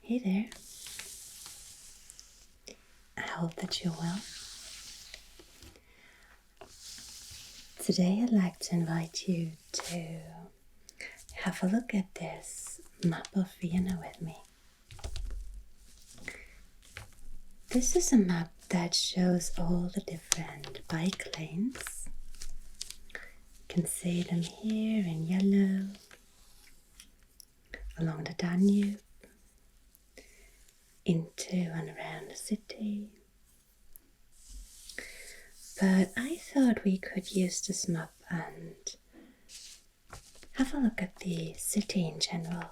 Hey there. I hope that you're well. Today I'd like to invite you to have a look at this map of Vienna with me. This is a map that shows all the different bike lanes. You can see them here in yellow, along the Danube, into and around the city. But I thought we could use this map and have a look at the city in general.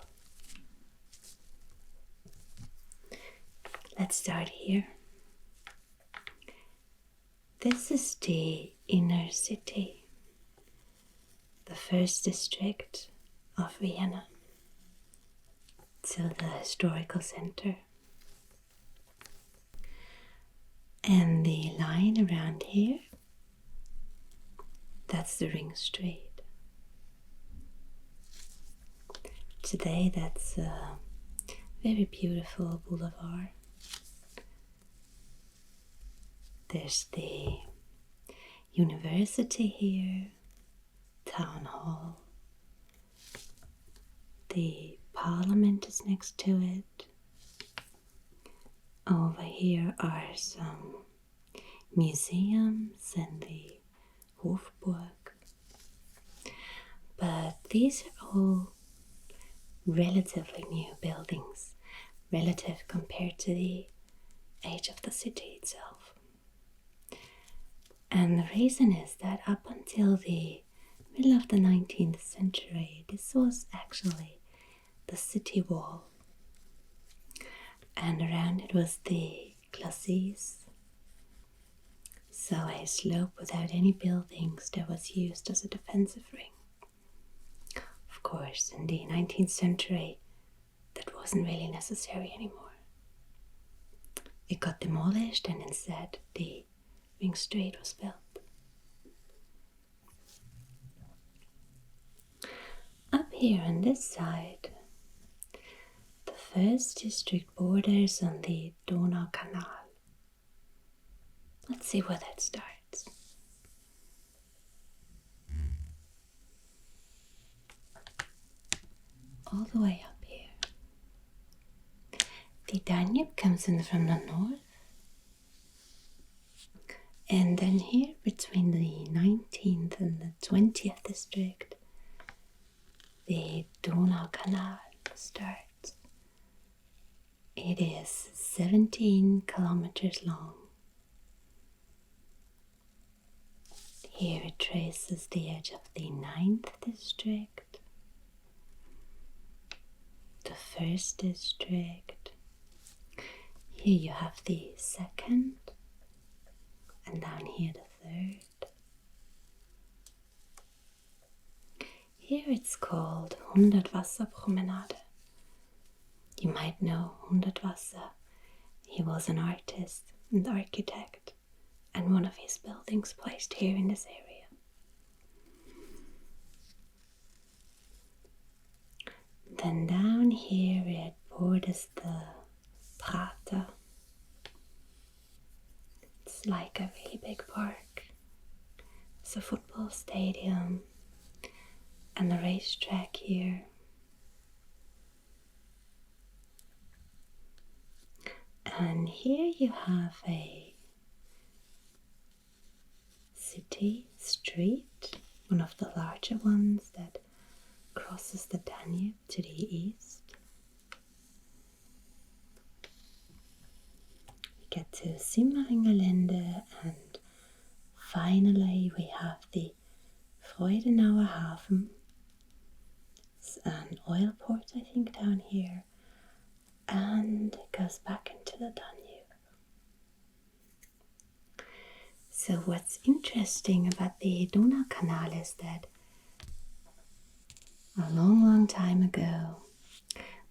Let's start here. This is the inner city, the first district of Vienna, so the historical center. And the line around here, that's the Ring Street. Today that's a very beautiful boulevard. There's the university here, town hall. The parliament is next to it. Over here are some museums and the Hofburg. But these are all relatively new buildings, relative compared to the age of the city itself. And the reason is that up until the middle of the 19th century, this was actually the city wall. And around it was the glacis. So a slope without any buildings that was used as a defensive ring. Of course, in the 19th century, that wasn't really necessary anymore. It got demolished and instead the Ring Street was built. Up here on this side, the first district borders on the Dhona Canal. Let's see where that starts. All the way up here. The Danube comes in from the north. And then here between the 19th and the 20th district, the Dhona Canal starts. It is 17 kilometers long. Here it traces the edge of the 9th district, the 1st district. Here you have the 2nd, and down here the 3rd. Here it's called 100 Wasser Promenade. You might know 100 Wasser. He was an artist and architect, and one of his buildings placed here in this area. Then down here it borders the Prater. It's like a really big park. It's a football stadium and a racetrack here. And here you have a city street, one of the larger ones that crosses the Danube to the east. We get to Simmeringelände, and finally we have the Freudenauer Hafen. It's an oil port, I think, down here. And it goes back into the Danube. So what's interesting about the Dhona Canal is that a long time ago,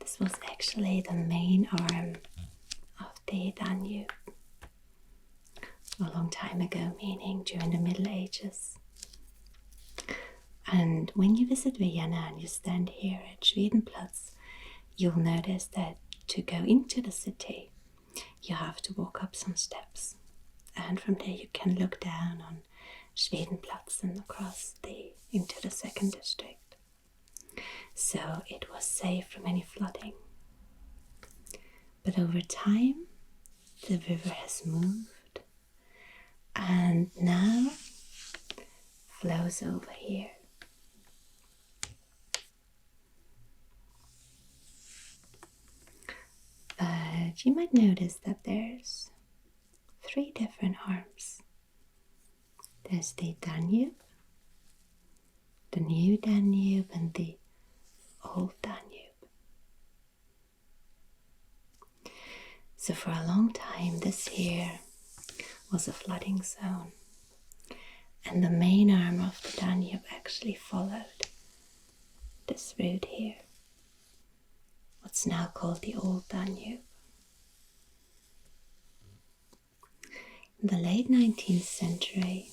this was actually the main arm of the Danube. A long time ago, meaning during the Middle Ages. And when you visit Vienna and you stand here at Schwedenplatz, you'll notice that to go into the city, you have to walk up some steps. And from there you can look down on Schwedenplatz and across into the second district. So it was safe from any flooding. But over time, the river has moved and now flows over here. But you might notice that there's 3 different arms. There's the Danube, the New Danube, and the Old Danube. So for a long time this here was a flooding zone, and the main arm of the Danube actually followed this route here, what's now called the Old Danube. In the late 19th century,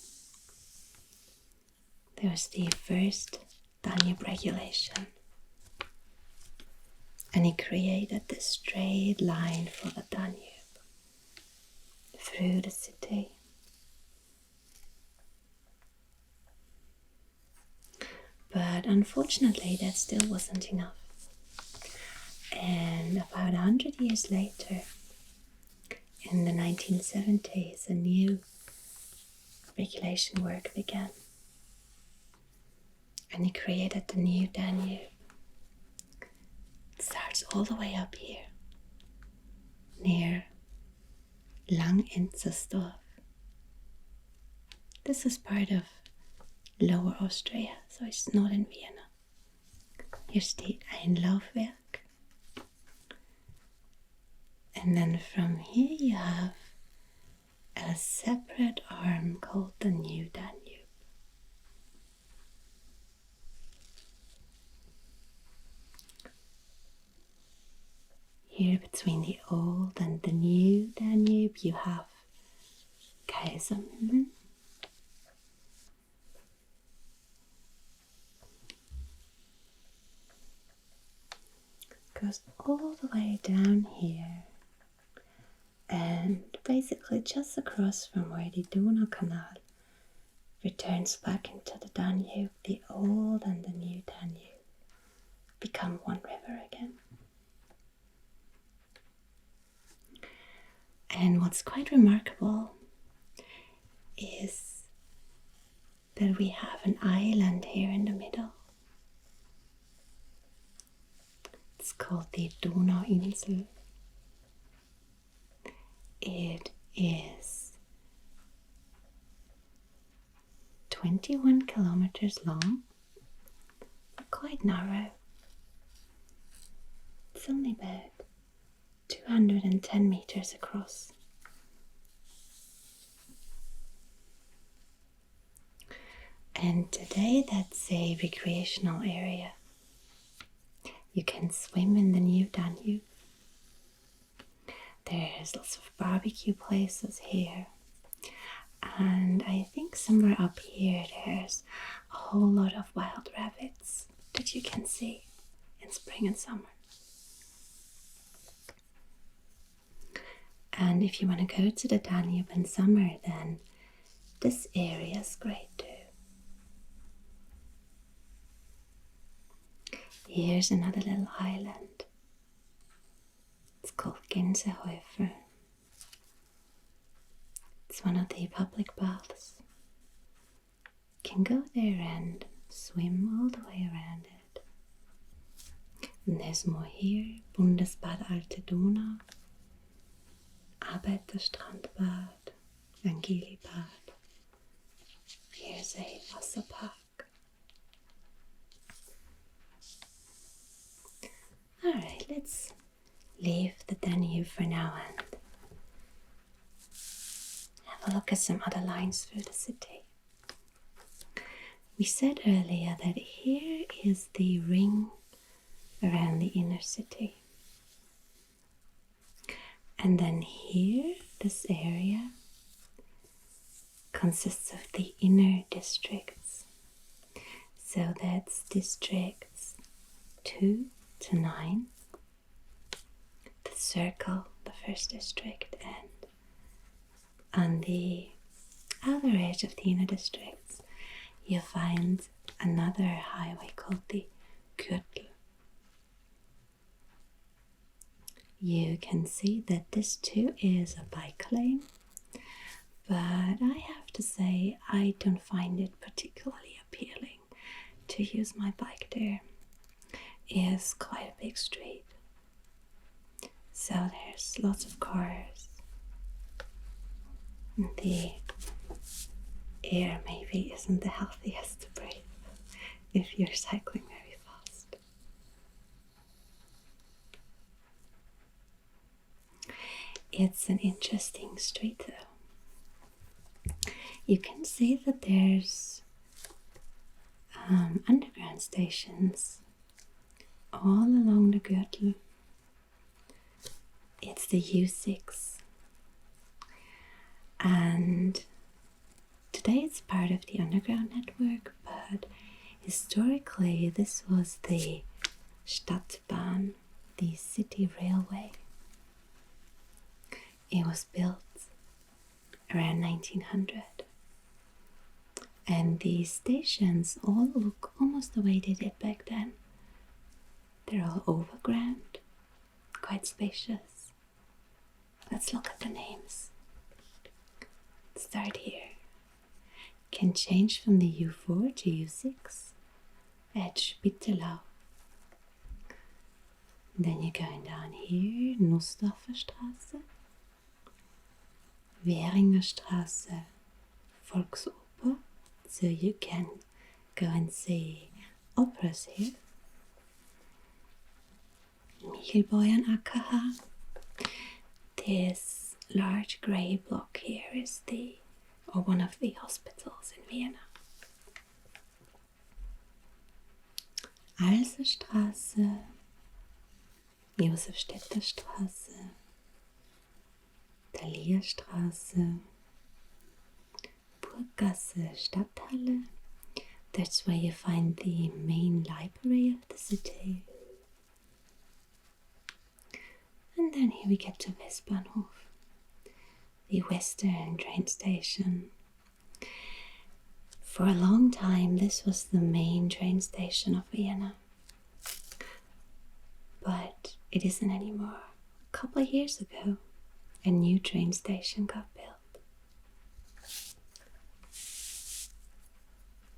there was the first Danube regulation, and he created this straight line for the Danube through the city. But unfortunately, that still wasn't enough. And about 100 years later, in the 1970s, a new regulation work began. And he created the New Danube. It starts all the way up here, near Langenzersdorf. This is part of Lower Austria, so it's not in Vienna. Here's the Einlaufwerk. And then from here you have a separate arm called the New Danube. Here between the Old and the New Danube you have Kaisermühlen. Goes all the way down here, and basically just across from where the Dhona Canal returns back into the Danube, the Old and the New Danube become one river again. And what's quite remarkable is that we have an island here in the middle. It's called the Donauinsel. It is 21 kilometers long, but quite narrow. It's only about 210 meters across. And today that's a recreational area. You can swim in the New Danube. There's lots of barbecue places here. And I think somewhere up here there's a whole lot of wild rabbits that you can see in spring and summer. And if you want to go to the Danube in summer, then this area is great too. Here's another little island. It's called Ginza. It's one of the public baths. You can go there and swim all the way around it. And there's more here. Bundesbad Alte Donau, Arbeiterstrandbad, Angelibad. Here's a Wasserpark. Alright, let's leave the Danube for now and have a look at some other lines through the city. We said earlier that here is the ring around the inner city. And then here, this area consists of the inner districts. So that's districts 2 to 9. The circle the first district, and on the outer edge of the inner districts you find another highway called the Gürtel. You can see that this too is a bike lane, but I have to say I don't find it particularly appealing to use my bike there. It is quite a big street, so there's lots of cars. The air maybe isn't the healthiest to breathe if you're cycling very fast. It's an interesting street though. You can see that there's underground stations all along the Gürtel. It's the U6, and today it's part of the underground network, but historically this was the Stadtbahn, the city railway. It was built around 1900, and the stations all look almost the way they did back then. They're all overground, quite spacious. Let's look at the names. Let's start here. Can change from the U4 to U6 at Spittelau. Then you're going down here, Nussdorfer Straße, Währinger Straße, Volksoper, so you can go and see operas here. Michelbeuern AKH. This large grey block here is one of the hospitals in Vienna. Alserstraße, Josefstädter Straße, Thalierstraße, Burggasse, Stadthalle. That's where you find the main library of the city. And then here we get to Westbahnhof, the western train station. For a long time this was the main train station of Vienna, but it isn't anymore. A couple of years ago a new train station got built.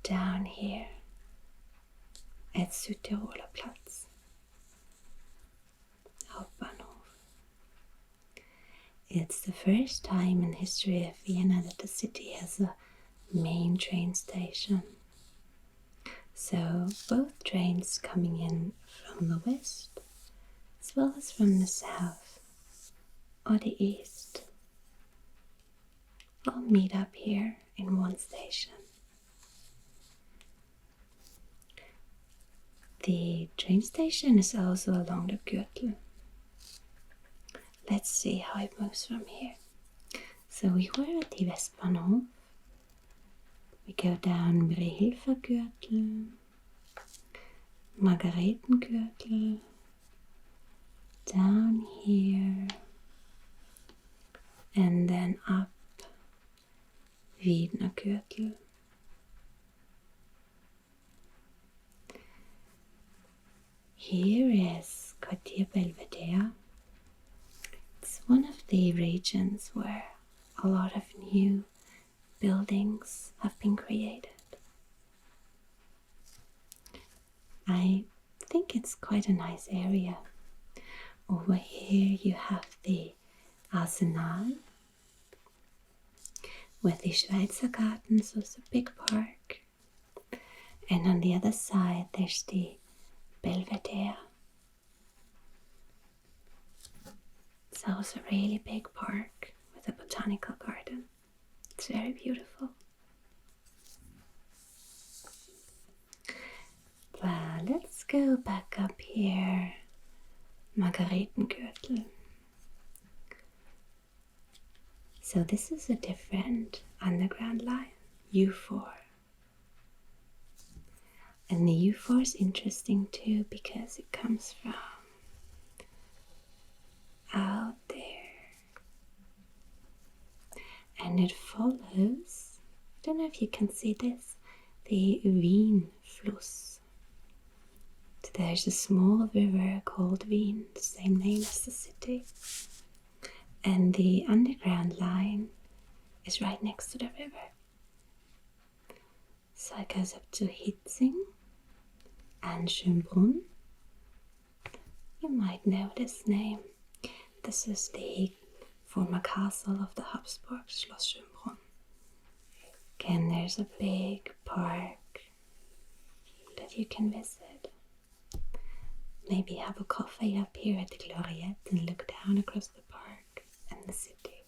Down here at Südtiroler Platz, Hauptbahnhof. It's the first time in the history of Vienna that the city has a main train station. So both trains coming in from the west as well as from the south or the east all meet up here in one station. The train station is also along the Gürtel. Let's see how it moves from here. So we were at the Westbahnhof. We go down Brehilfer Gürtel, Margaretengürtel, down here, and then up Wiener Gürtel. Here is Quartier Belvedere. It's one of the regions where a lot of new buildings have been created. I think it's quite a nice area. Over here you have the Arsenal with the Schweizer Garten, so it's a big park. And on the other side there's the Belvedere. It's also a really big park with a botanical garden. It's very beautiful. But let's go back up here, Margaretengürtel. So this is a different underground line, U4. And the U4 is interesting too because it comes from out there. And it follows, I don't know if you can see this, the Wien Fluss. So there's a small river called Wien, the same name as the city. And the underground line is right next to the river. So it goes up to Hitzing and Schönbrunn. You might know this name. This is the former castle of the Habsburgs, Schloss Schönbrunn. Again, there's a big park that you can visit. Maybe have a coffee up here at the Gloriette and look down across the park and the city.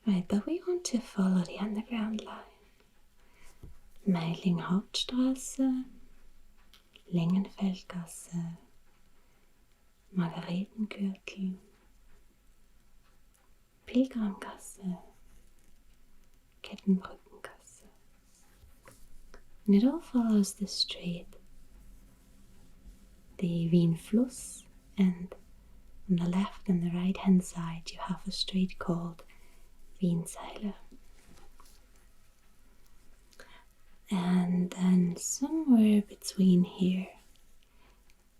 Right, but we want to follow the underground line. Meidling Hauptstraße, Längenfeldgasse, Margaretengürtel, Pilgrimgasse, Kettenbrückengasse. And it all follows the street, the Wien Fluss, and on the left and the right hand side you have a street called Wienzeile. And then somewhere between here,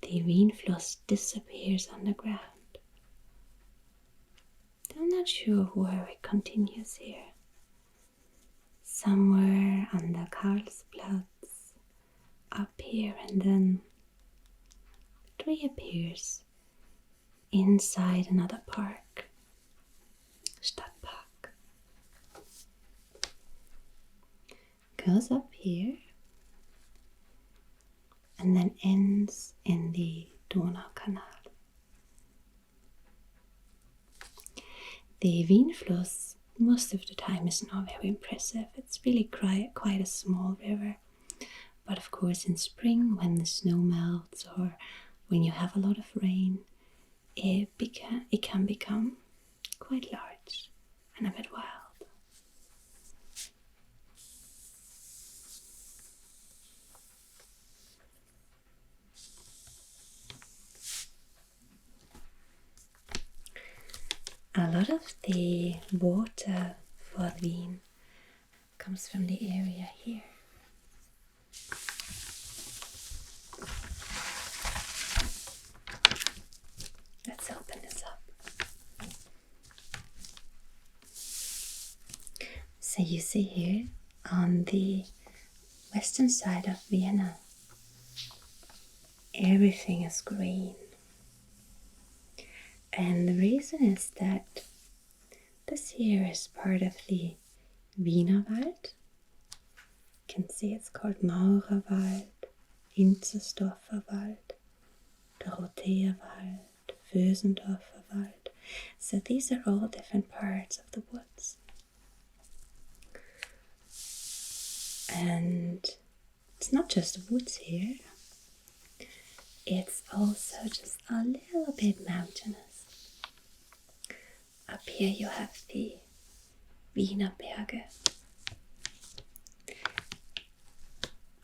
the Wien Fluss disappears underground. I'm not sure where it continues here. Somewhere on the Karlsplatz, up here, and then it reappears inside another park, Stadtpark. Goes up here and then ends in the Dhona Canal. The Wien Fluss most of the time is not very impressive. It's really quite a small river. But of course in spring, when the snow melts or when you have a lot of rain, it can become quite large and a bit wild. A lot of the water for Wien comes from the area here. Let's open this up. So you see here on the western side of Vienna, everything is green. And the reason is that this here is part of the Wienerwald. You can see it's called Maurerwald, Inzersdorfer Wald, Dorotheer Wald, Vösendorfer Wald. So these are all different parts of the woods. And it's not just woods here, it's also just a little bit mountainous. Up here you have the Wiener Berge.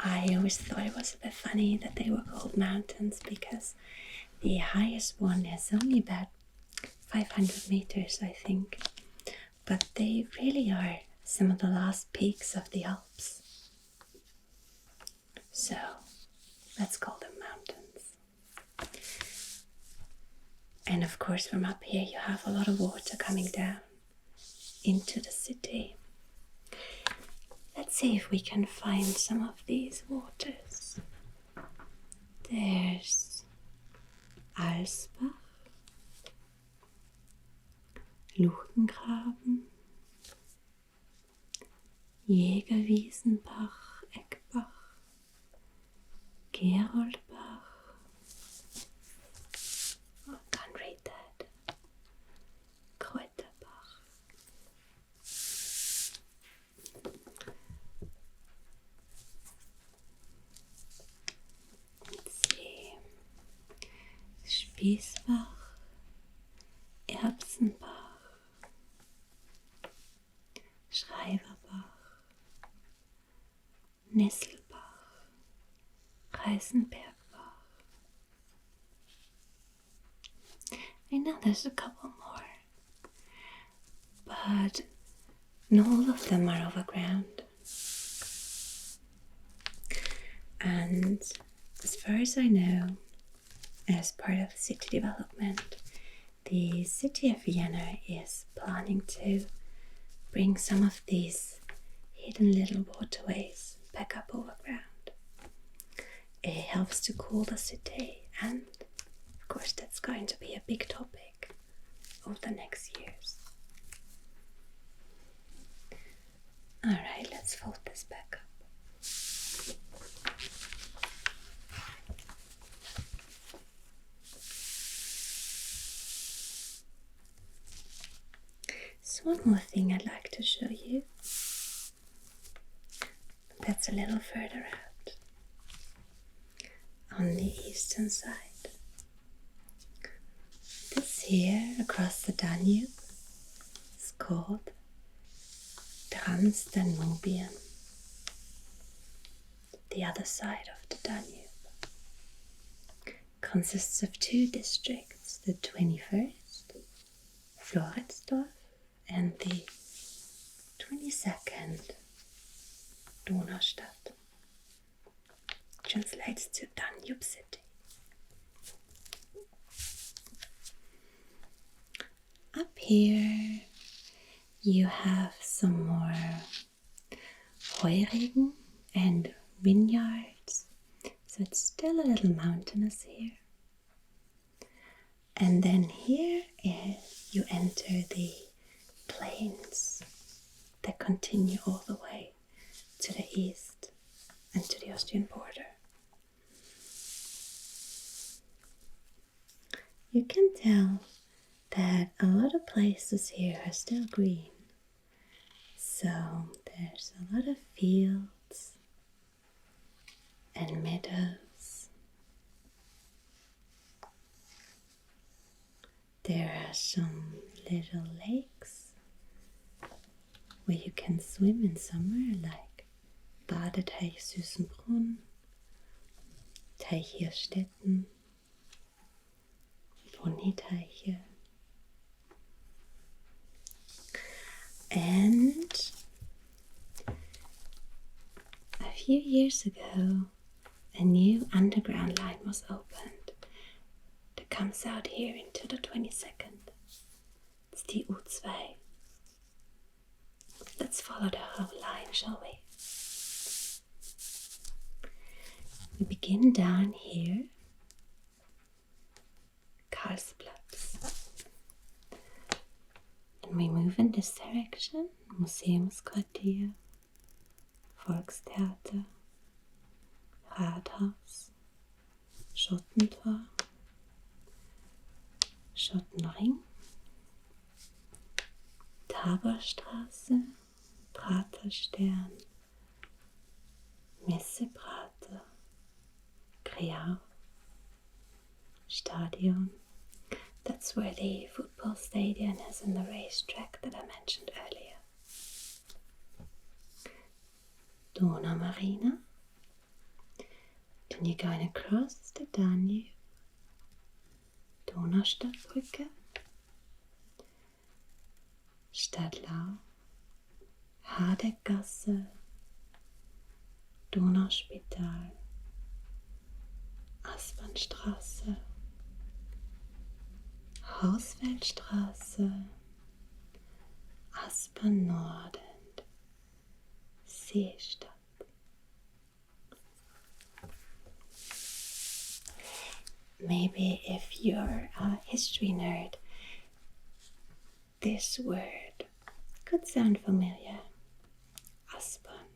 I always thought it was a bit funny that they were called mountains because the highest one is only about 500 meters, I think. But they really are some of the last peaks of the Alps. So let's call them mountains. And of course from up here you have a lot of water coming down into the city. Let's see if we can find some of these waters. There's Alsbach, Luchtengraben, Jägerwiesenbach, Eckbach, Geroldbach. Oh, I can't read that. Kräuterbach. Let's see. Spießbach, Erbsenbach, Schreiberbach, Nesselbach, Reisenbergbach. I know there's a couple more, but not all of them are overground. And as far as I know, as part of city development, the city of Vienna is planning to bring some of these hidden little waterways back up overground. It helps to cool the city, and of course that's going to be a big topic over the next years. Alright, let's fold this back up. So one more thing I'd like to show you. That's a little further out on the eastern side. This here across the Danube is called Danube, the other side of the Danube. Consists of two districts, the 21st, Floridsdorf, and the 22nd, Donaustadt. Translates to Danube City. Up here you have some more Heuregen and vineyards, so it's still a little mountainous here. And then here you enter the plains that continue all the way to the east and to the Austrian border. You can tell that a lot of places here are still green. So there's a lot of fields and meadows. There are some little lakes where you can swim in summer, like Badeteich Süßenbrunn, Teichierstetten, Boniteiche. And a few years ago, a new underground line was opened that comes out here into the 22nd. It's the U2. Let's follow the whole line, shall we? We begin down here, Karlsplatz. And we move in this direction, Museumsquartier, Volkstheater, Rathaus, Schottentor, Schottenring, Taborstraße, Praterstern, Messeprater, Kreau, Stadion. That's where the football stadium is and the racetrack that I mentioned earlier. Donau Marina. Then you're going across the Danube. Donaustadtbrücke, Stadtlau, Hardeggasse, Donauspital, Aspernstraße, Hausfeldstraße, Aspern Norden, Seestadt. Maybe if you're a history nerd, this word could sound familiar. Aspern.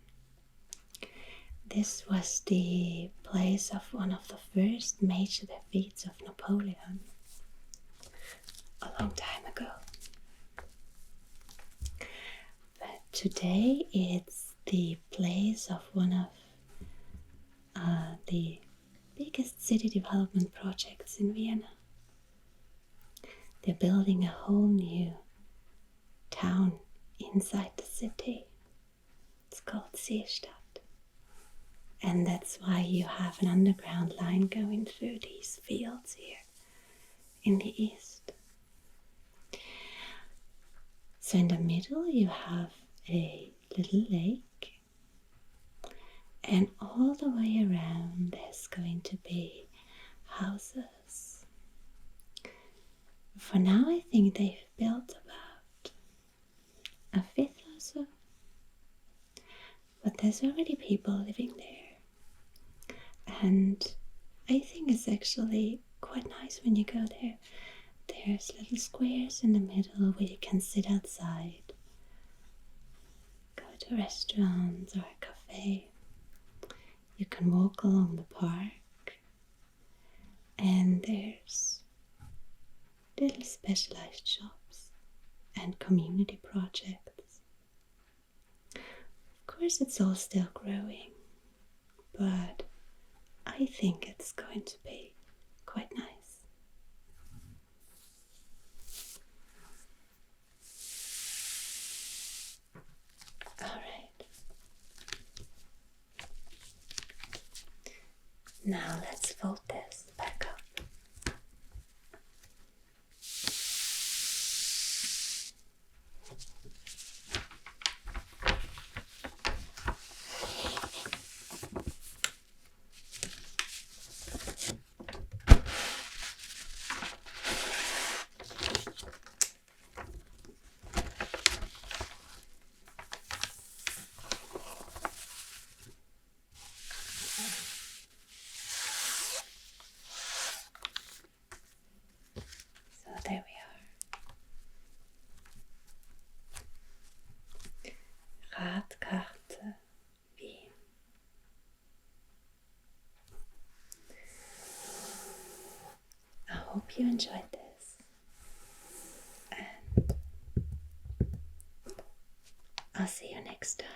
This was the place of one of the first major defeats of Napoleon a long time ago. But today it's the place of one of the biggest city development projects in Vienna. They're building a whole new town inside the city. It's called Seestadt. And that's why you have an underground line going through these fields here in the east. So in the middle you have a little lake, and all the way around there's going to be houses. For now I think they've built about a fifth or so, but there's already people living there, and I think it's actually quite nice when you go there. There's little squares in the middle where you can sit outside, go to restaurants or a cafe. You can walk along the park, and there's little specialized shops and community projects. Of course, it's all still growing, but I think it's going to be quite nice. Alright. Now let's fold this back up. So there we are. Radkarte Wien. I hope you enjoyed this, and I'll see you next time.